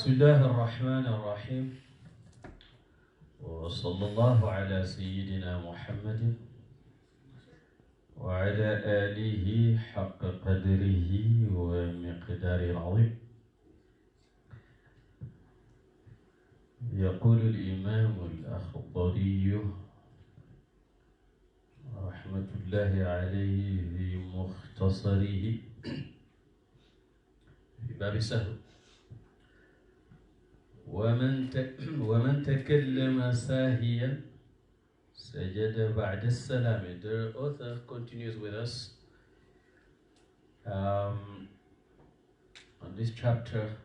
بسم الله الرحمن الرحيم وصلى الله على سيدنا محمد وعلى آله حق قدره ومقداره العظيم. يقول الإمام الأخضري رحمة الله عليه في مختصره في باب سهو: ومن تكلم ساهيا سجد بعد السلام. The author continues with us on this chapter,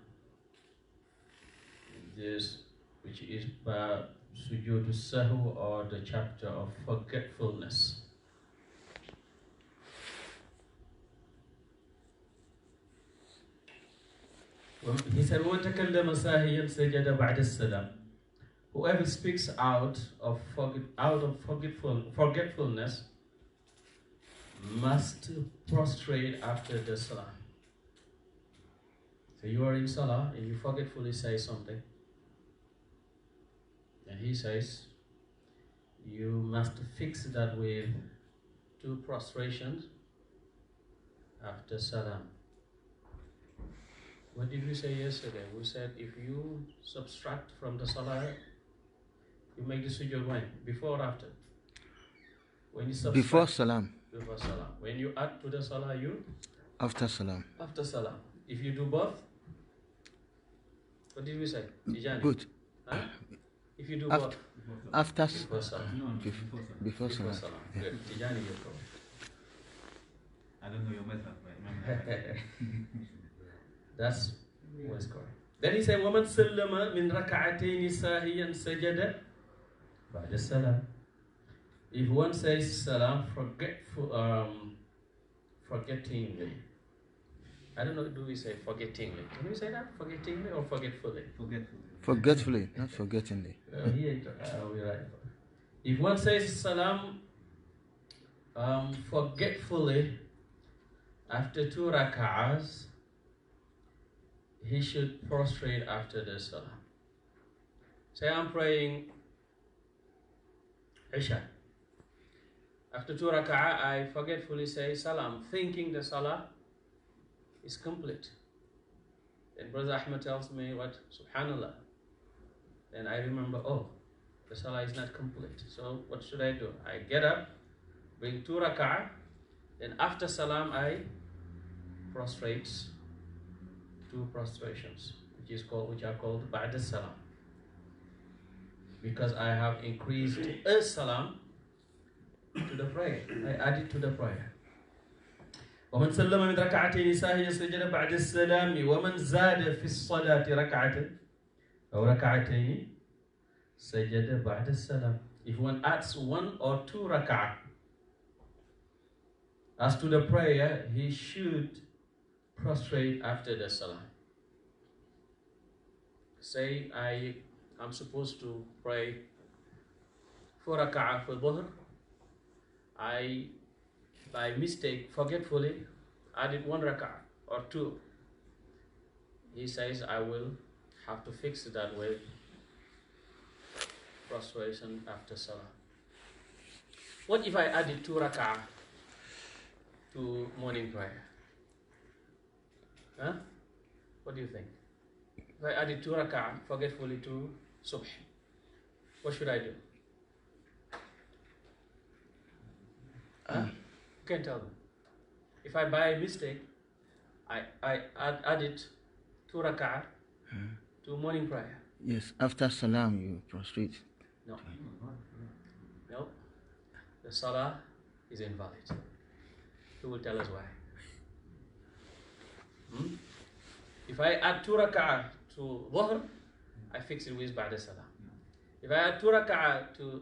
which is Sujud Sahw, or the chapter of forgetfulness. He said, وَمَنْ تَكَلَّمَ سَاهِيًا سَجَدَ بَعْدَ السَّلَامِ. Whoever speaks out of forgetfulness must prostrate after the salah. So you are in salah and you forgetfully say something, and he says you must fix that with 2 prostrations after salam. What did we say yesterday? We said if you subtract from the salah, you make the sujud when? Before or after? When you subtract, before salam. Before salam. When you add to the salah, you? After salam. After salam. If you do both, what did we say? Tijani? Good. Huh? If you do both? After before salam. No, before salam. Good. Tijani, you're correct. I don't know your method, but That's what's correct. Then he said, وَمَنْ سَلَّمَ مِنْ رَكَعَتَيْنِ سَاهِيًا سَجَدَ بَعْدَ السَّلَامِ. If one says salam forgettingly, I don't know, do we say forgettingly? Can we say that? Forgettingly or forgetfully? Forgetfully, not forgettingly. We're right. If one says salam forgetfully after 2 rak'ahs, he should prostrate after the salah. Say I'm praying Isha. After 2 rak'ah, I forgetfully say salam, thinking the salah is complete. Then Brother Ahmed tells me, what? Subhanallah. Then I remember, oh, the salah is not complete. So what should I do? I get up, bring 2 rak'ah, then after salam I prostrate 2 prostrations, which are called ba'da salam, because I have increased a salam to the prayer. I add it to the prayer. ومن سلم من ركعتين ساهيا سجد بعد السلام ومن زاد في الصلاة ركعة أو ركعتين سجد بعد السلام. If one adds 1 or 2 rak'ah as to the prayer, he should prostrate after the salah. Say I'm supposed to pray 4 rak'ah for dhuhr. I, by mistake, forgetfully, added 1 rak'ah or 2. He says I will have to fix that with prostration after salah. What if I added 2 rak'ah to morning prayer? Huh? What do you think? If I added 2 rak'ah forgetfully to subh, what should I do? Huh? You can tell them. If I by mistake, I added 2 rak'ah to morning prayer. Yes, after salam you prostrate. No. No. The salah is invalid. Who will tell us why? If I add 2 rak'ah to dhuhr, I fix it with ba'da salam. If I add 2 rak'ah to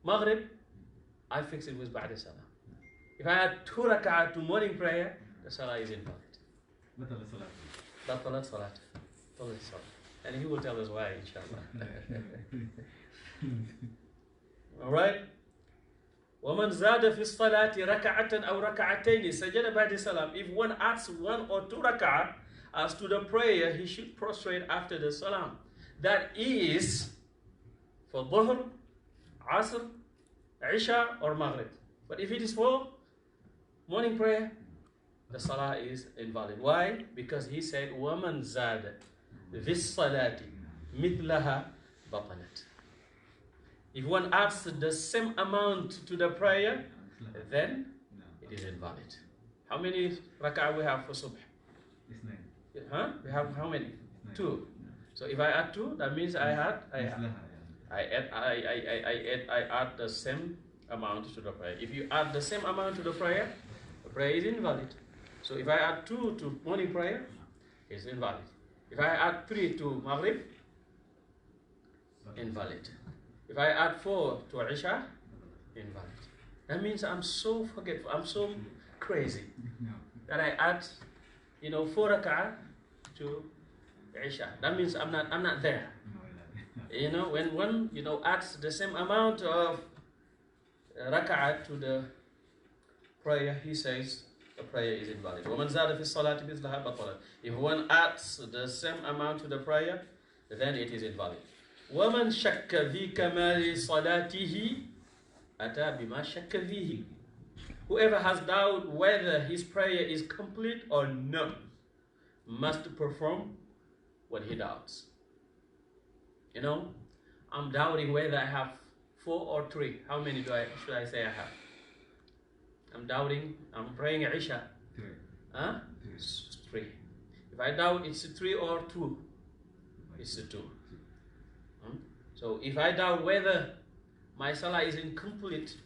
maghrib, I fix it with ba'da salam. If I add 2 rak'ah to morning prayer, the salah is invalid. Batalat salat. And he will tell us why, inshallah. Alright? وَمَنْ زَادَ فِي الصَّلَاةِ رَكَعَةً أَوْ رَكَعَتَيْنِ سَجَدَ بَعْدَ السَّلَامِ. If one adds 1 or 2 rak'ah as to the prayer, he should prostrate after the salam. That is for Dhuhr, Asr, Isha or Maghrib. But if it is for morning prayer, the salah is invalid. Why? Because he said, وَمَنْ زَادَ فِي الصَّلَاةِ مِثْلَهَا بَطَلَتْ. If one adds the same amount to the prayer, then it is invalid. How many rak'ah we have for subh? It's 9. Huh? We have how many? 9. 2. So if I add 2, that means I add the same amount to the prayer. If you add the same amount to the prayer is invalid. So if I add 2 to morning prayer, it's invalid. If I add 3 to Maghrib, invalid. If I add 4 to Isha, invalid. That means I'm so forgetful, I'm so crazy that I add, 4 rak'ah to Isha. That means I'm not there. When one, adds the same amount of rak'ah to the prayer, he says the prayer is invalid. وَمَنْ زَادَ فِي الصَّلَاةِ مِثْلَهَا بَطَلَتْ. If one adds the same amount to the prayer, then it is invalid. وَمَنْ شَكَّ فِي كَمَالِ صَلَاتِهِ أَتَى بِمَا شَكَّ فِيهِ. Whoever has doubt whether his prayer is complete or not must perform what he doubts. I'm doubting whether I have 4 or 3. How many should I say I have? I'm doubting. I'm praying Isha. 3. Huh? 3. If I doubt it's 3 or 2, it's 2. So if I doubt whether my salah is complete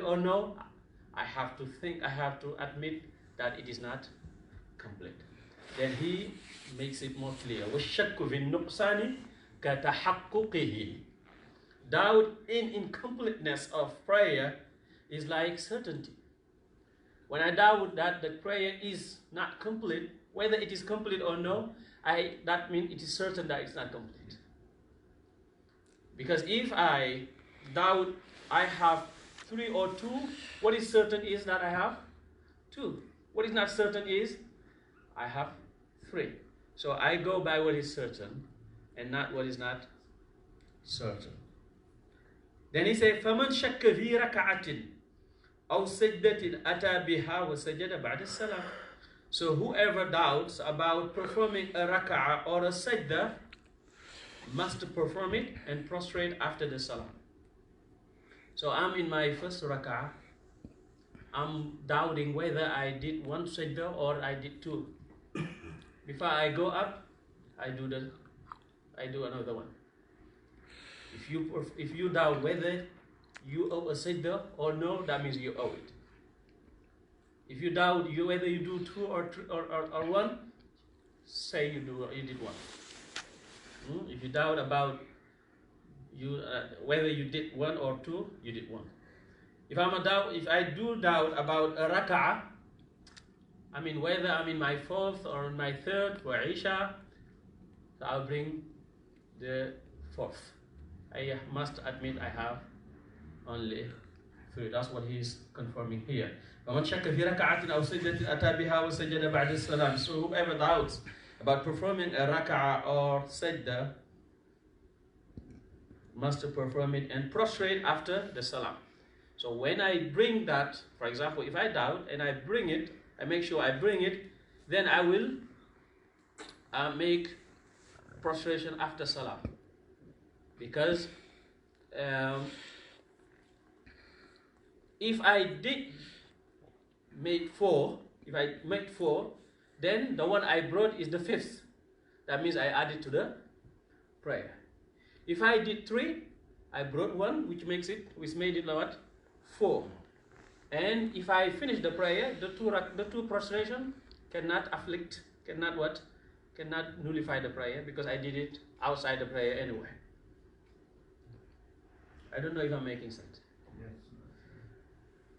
or no, I have to admit that it is not complete. Then he makes it more clear. وَالشَّكُّ فِي النُّقْصَانِ كَتَحَقُّقِهِ. Doubt in incompleteness of prayer is like certainty. When I doubt that the prayer is not complete, whether it is complete or no, that means it is certain that it's not complete. Because if I doubt I have 3 or 2, what is certain is that I have 2. What is not certain is I have 3. So I go by what is certain and not what is not certain. Then he said, فَمَنْ شَكَّ فِي رَكَعَةٍ أَوْ سَجْدَةٍ أَتَى بِهَا وَسَجَدَ بَعْدَ السَّلَامِ. So whoever doubts about performing a raka'ah or a sajda must perform it and prostrate after the salam. So I'm in my first raka'ah. I'm doubting whether I did 1 sajda or I did 2. Before I go up, I do another one. If you doubt whether you owe a sajda or no, that means you owe it. If you doubt whether you do 2 or 1, say you did 1. If you doubt about whether you did 1 or 2, you did 1. If I do doubt about a raka'ah, I mean whether I'm in my 4th or in my 3rd for Isha, so I'll bring the 4th. I must admit I have only 3. That's what he's confirming here. فَمَنْ شَكَّ فِي رَكَعَةٍ أَوْ سَجْدَةٍ أَتَى بِهَا وَسَجَدَ بَعْدَ السَّلَامِ. So whoever doubts about performing a raka'ah or sajda must perform it and prostrate after the salam. So when I bring that, for example, if I doubt and I bring it, I make sure I bring it, then I will make prostration after salam. Because if I did make 4, then the one I brought is the 5th. That means I added to the prayer. If I did 3, I brought 1, which made it what? 4. And if I finish the prayer, the two prostration cannot nullify the prayer because I did it outside the prayer anyway. I don't know if I'm making sense. Yes.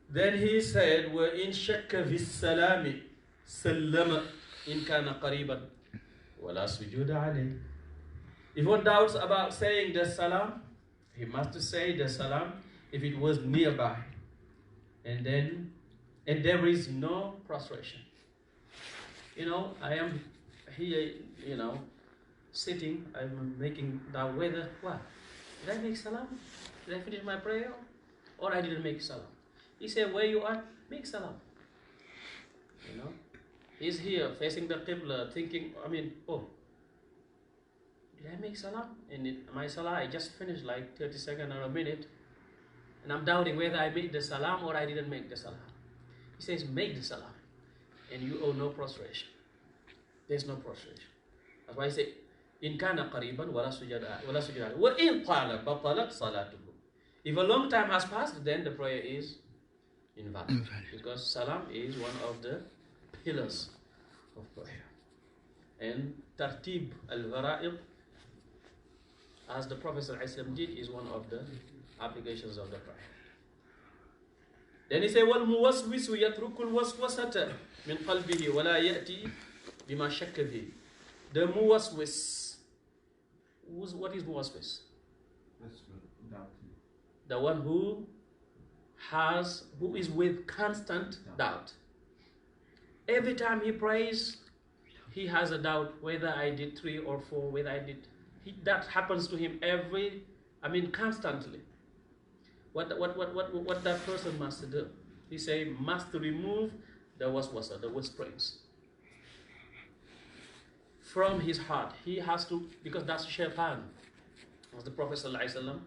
Then he said, وَإِن شَكَّ فِي السَّلَامِ سَلَّمَ إِن كَانَ قَرِيبًا وَلَا سُجُودَ عَلَيْهِ. If one doubts about saying the salam, he must say the salam if it was nearby. And there is no prostration. I am here, sitting, I'm making doubt whether, what? Did I make salam? Did I finish my prayer? Or I didn't make salam? He said, where you are, make salam. He's here facing the Qibla thinking, did I make salam? And my salah, I just finished like 30 seconds or a minute. And I'm doubting whether I made the salam or I didn't make the salam. He says, make the salam. And you owe no prostration. There's no prostration. That's why I say, in kana qariban wala sujada. Wa in qala batalat salatuhu. If a long time has passed, then the prayer is invalid. Because salam is one of the pillars of prayer. And tartib al-vara'id, as the Prophet ﷺ did, is one of the applications of the prayer. Then he said, وَالْمُوَسْوِسُ يَتْرُكُ الْوَسْوَسَةَ مِنْ قَلْبِهِ وَلَا يَأْتِي بِمَا شَكَّ بِهِ. The muwaswis. What is muwaswis? That's doubt. The one who is with constant doubt. Every time he prays, he has a doubt whether I did 3 or 4, whether I did. That happens to him constantly. What that person must do? He say must remove the waswasa, the whisperings, from his heart. He has to, because that's shaitan, as the Prophet ﷺ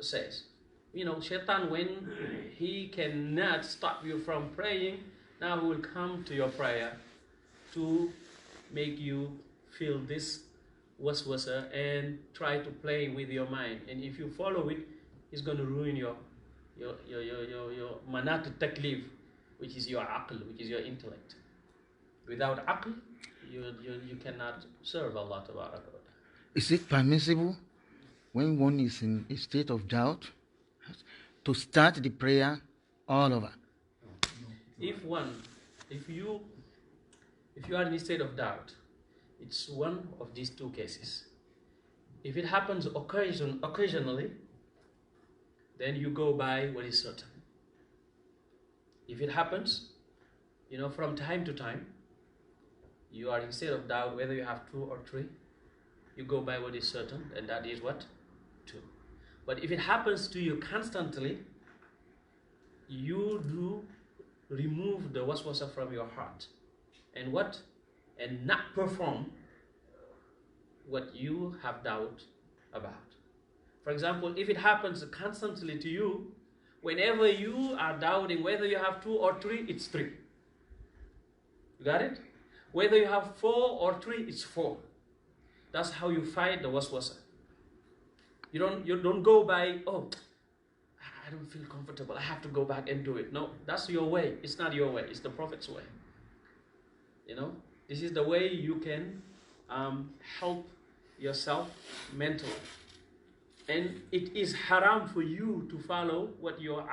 says. Shaitan, when he cannot stop you from praying, now he will come to your prayer to make you feel this waswasa and try to play with your mind. And if you follow it, it's going to ruin your manat taklif, which is your aql, which is your intellect. Without aql, you cannot serve Allah Tabaraka wa Ta'ala. Is it permissible when one is in a state of doubt to start the prayer all over? If you are in a state of doubt, it's one of these two cases. If it happens occasionally, then you go by what is certain. If it happens, from time to time, you are in a state of doubt whether you have 2 or 3, you go by what is certain, and that is what? 2. But if it happens to you constantly, you do remove the waswasa from your heart. And what? And not perform what you have doubt about. For example, if it happens constantly to you, whenever you are doubting whether you have 2 or 3, it's 3. You got it? Whether you have 4 or 3, it's 4. That's how you fight the waswasa. You don't go by, I don't feel comfortable, I have to go back and do it. No, that's your way. It's not your way. It's the Prophet's way. This is the way you can help yourself mentally. And it is haram for you to follow what your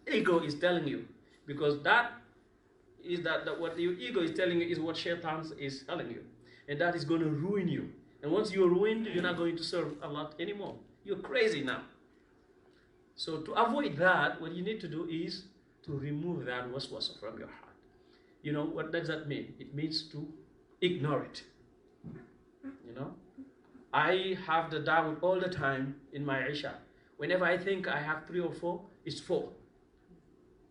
ego is telling you, because what your ego is telling you is what shaitan is telling you, and that is going to ruin you. And once you're ruined, you're not going to serve Allah anymore. You're crazy now. So to avoid that, what you need to do is to remove that waswasa from your heart. What does that mean? It means to ignore it. I have the doubt all the time in my Isha. Whenever I think I have 3 or 4, it's 4.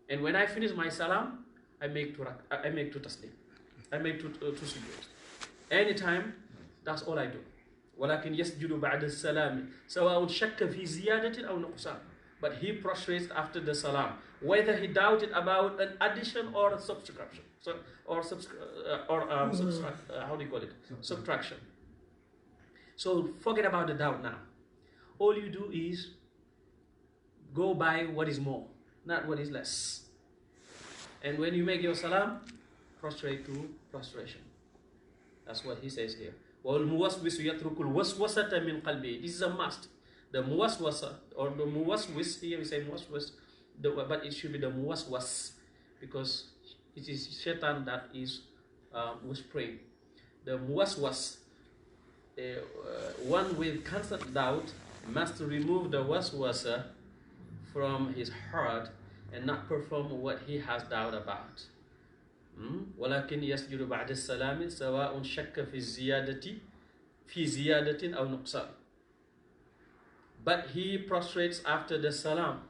And when I finish my salam, I make 2 taslim. I make 2 sujud. Anytime, that's all I do. ولكن يسجد بعد السلام سواء شك في زيادة أو نقصان. But he prostrates after the salam, whether he doubted about an addition or a subtraction. How do you call it? Subtraction. So forget about the doubt now. All you do is go by what is more, not what is less. And when you make your salam, prostrate to prostration. That's what he says here. وَالْمُوَسْوِسُ يَتْرُكُ الْوَسْوَسَةَ مِنْ قَلْبِهِ. This is a must. The muwaswasa, or the muwaswis, here we say muwaswis, but it should be the muwaswas, because it is shaitan that is whispering. The muwaswas, one with constant doubt, must remove the waswasa from his heart and not perform what he has doubt about. ولكن يسجد بعد السلام سواء شك في زيادة أو نقصان. But he prostrates after the salam,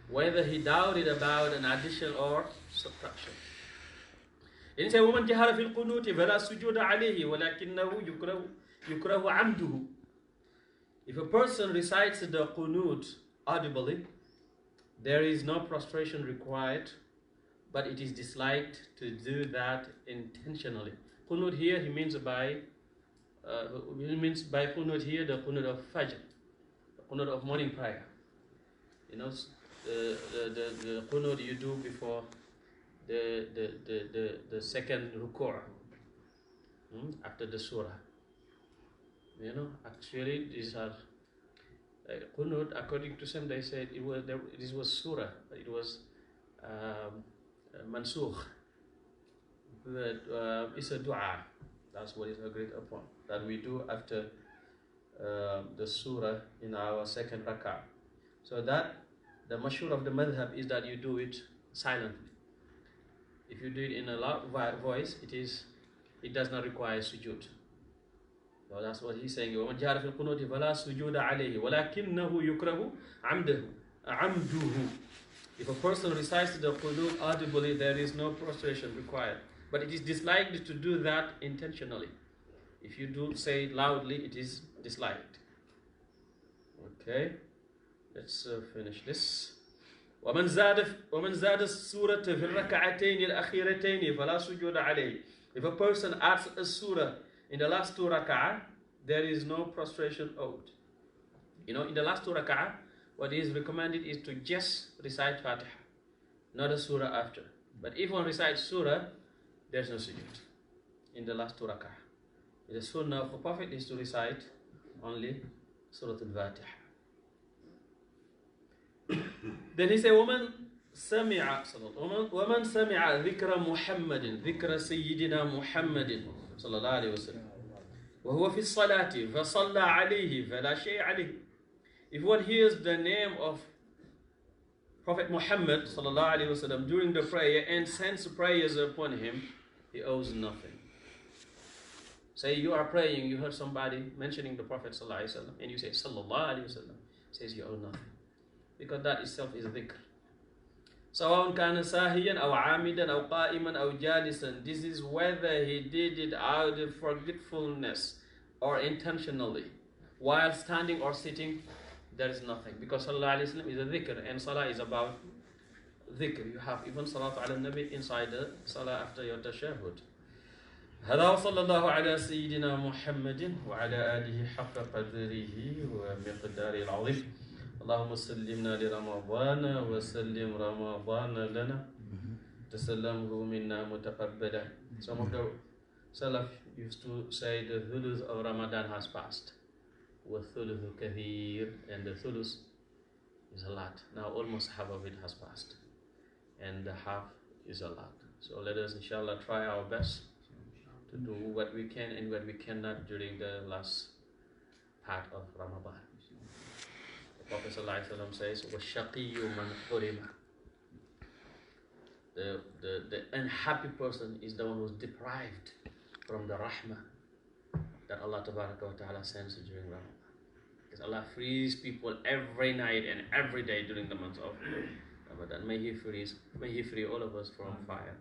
whether he doubted about an addition or subtraction. إن ومن جهر في القنوت فلا سجود عليه ولكنه يكره عمده. If a person recites the qunut audibly, there is no prostration required, but it is disliked to do that intentionally. Qunut here, he means by qunut here the qunut of fajr, the qunut of morning prayer. You know, the qunut you do before the second ruku', after the surah. You know, actually these are qunut. According to some, they said this was surah, but it was mansukh. It's a dua. That's what is agreed upon, that we do after the surah in our second rak'ah. So that the mashhur of the madhab is that you do it silently. If you do it in a loud voice, it does not require sujud. So that's what he's saying. وَمَنْ جَهَرَ فِي الْقُنُوتِ فَلَا سُجُودَ عَلَيْهِ وَلَكِنَّهُ يُكْرَهُ عَمْدُهُ. If a person recites the qunut audibly, there is no prostration required. But it is disliked to do that intentionally. If you do say it loudly, it is disliked. Okay, let's finish this. وَمَنْ زَادَ السُّورَةَ فِي الرَّكَعَتَيْنِ الْأَخِيرَتَيْنِ فَلَا سُجُودَ عَلَيْهِ. If a person adds a surah in the last two rak'ah, there is no prostration owed. You know, in the last two rak'ah, what is recommended is to just recite Fatiha, not a surah after. But if one recites surah, there's no sujood in the last two rak'ah. The sunnah of the Prophet is to recite only Surah Al-Fatiha. Then he said, وَمَنْ سَمِعَ ذِكْرَ مُحَمَّدٍ ذِكْرَ سَيِّدِنَا مُحَمَّدٍ صلى الله عليه وسلم وهو في الصلاة فصلى عليه فلا شيء عليه. If one hears the name of Prophet Muhammad صلى الله عليه وسلم during the prayer and sends prayers upon him, he owes nothing. Say you are praying, you heard somebody mentioning the Prophet صلى الله عليه وسلم, and you say صلى الله عليه وسلم, says you owe nothing, because that itself is dhikr. سواء كان ساهيا أو عامدا أو قائما أو جالسا. This is whether he did it out of forgetfulness or intentionally, while standing or sitting, there is nothing, because sallallahu alaihi wasallam is a dhikr, and salah is about dhikr. You have even salatu ala nabi inside the salah after your tashahhud. هذا وصلى الله على سيدنا محمد وعلى آله حق قدره ومقداره العظيم. اللهم سلمنا لرمضان وسلم رمضان لنا تسلمه منا متقبلا. Some of the Salaf used to say the thuluth of Ramadan has passed. وَالثُّلُثُ كَثِيرٌ, and the thuluth is a lot. Now almost half of it has passed, and the half is a lot. So let us inshallah try our best to do what we can and what we cannot during the last part of Ramadan. The Prophet ﷺ says, وَالشَّقِيُّ مَنْ حُرِمَ. The unhappy person is the one who is deprived from the rahmah that Allah Tabaraka wa Ta'ala sends during Ramadan. Because Allah frees people every night and every day during the month of Ramadan. May He free all of us from fire,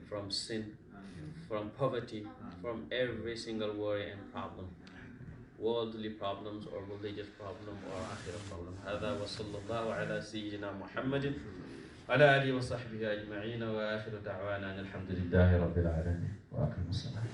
from sin, from poverty, from every single worry and problem, worldly problems or religious problem or akhirah problem. هذا وصلى الله على سيدنا محمد على آله وصحبه أجمعين وآخر دعوانا الحمد لله رب العالمين وأقم الصلاة.